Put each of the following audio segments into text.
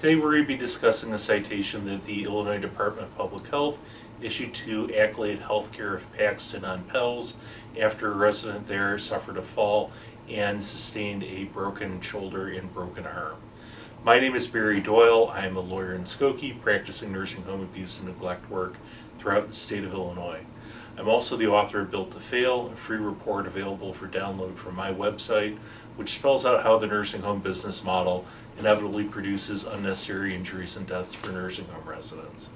Today we're going to be discussing a citation that the Illinois Department of Public Health issued to Accolade Healthcare of Paxton on Pells after a resident there suffered a fall and sustained a broken shoulder and broken arm. My name is Barry Doyle. I am a lawyer in Skokie, practicing nursing home abuse and neglect work throughout the state of Illinois. I'm also the author of Built to Fail, a free report available for download from my website, which spells out how the nursing home business model inevitably produces unnecessary injuries and deaths for nursing home residents.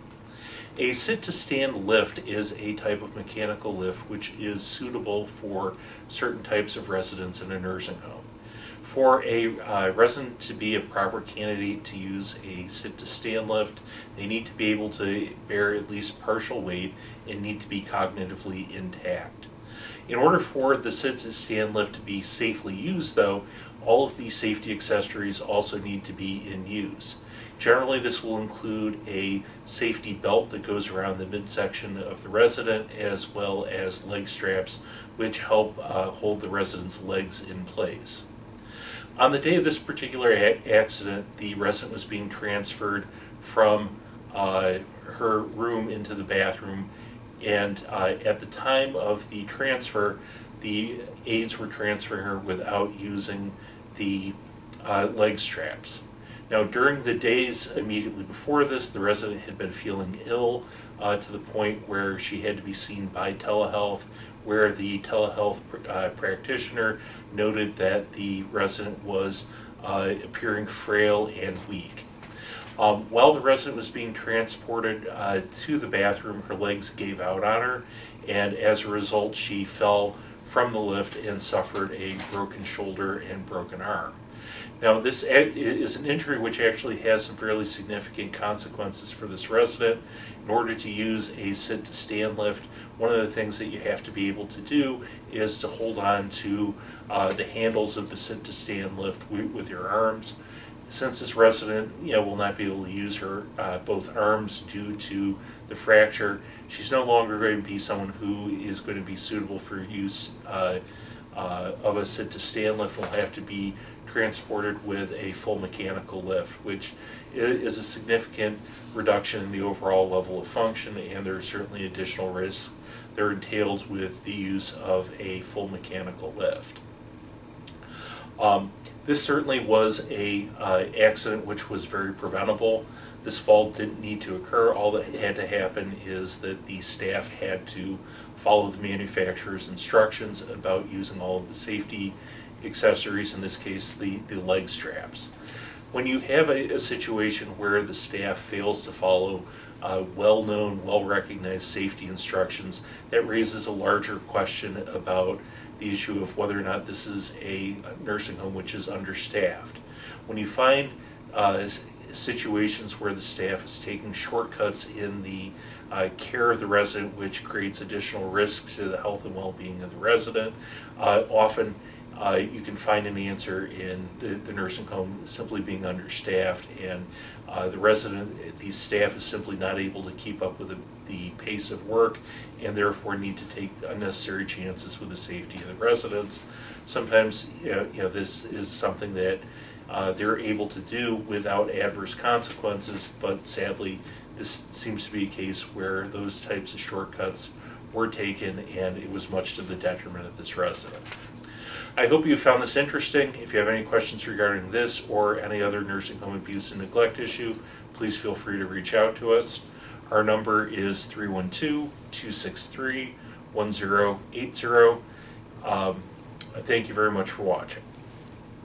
A sit-to-stand lift is a type of mechanical lift which is suitable for certain types of residents in a nursing home. For a resident to be a proper candidate to use a sit-to-stand lift, they need to be able to bear at least partial weight and need to be cognitively intact. In order for the sit-to-stand lift to be safely used, though, all of these safety accessories also need to be in use. Generally, this will include a safety belt that goes around the midsection of the resident, as well as leg straps, which help hold the resident's legs in place. On the day of this particular accident, the resident was being transferred from her room into the bathroom, and at the time of the transfer, the aides were transferring her without using the leg straps. Now, during the days immediately before this, the resident had been feeling ill to the point where she had to be seen by telehealth, where the telehealth practitioner noted that the resident was appearing frail and weak. While the resident was being transported to the bathroom, her legs gave out on her, and as a result, she fell from the lift and suffered a broken shoulder and broken arm. Now, this is an injury which actually has some fairly significant consequences for this resident. In order to use a sit-to-stand lift, one of the things that you have to be able to do is to hold on to the handles of the sit-to-stand lift with your arms. Since this resident will not be able to use her both arms due to the fracture, she's no longer going to be someone who is going to be suitable for use of a sit-to-stand lift. Will have to be transported with a full mechanical lift, which is a significant reduction in the overall level of function, and there are certainly additional risks that are entailed with the use of a full mechanical lift. This certainly was a accident which was very preventable. This fall didn't need to occur. All that had to happen is that the staff had to follow the manufacturer's instructions about using all of the safety accessories, in this case the leg straps. When you have a situation where the staff fails to follow well-known, well-recognized safety instructions, that raises a larger question about the issue of whether or not this is a nursing home which is understaffed. When you find situations where the staff is taking shortcuts in the care of the resident, which creates additional risks to the health and well-being of the resident, often you can find an answer in the nursing home simply being understaffed, and the staff is simply not able to keep up with the pace of work, and therefore need to take unnecessary chances with the safety of the residents. Sometimes this is something that they're able to do without adverse consequences, but sadly this seems to be a case where those types of shortcuts were taken, and it was much to the detriment of this resident. I hope you found this interesting. If you have any questions regarding this or any other nursing home abuse and neglect issue, please feel free to reach out to us. Our number is 312-263-1080. Thank you very much for watching.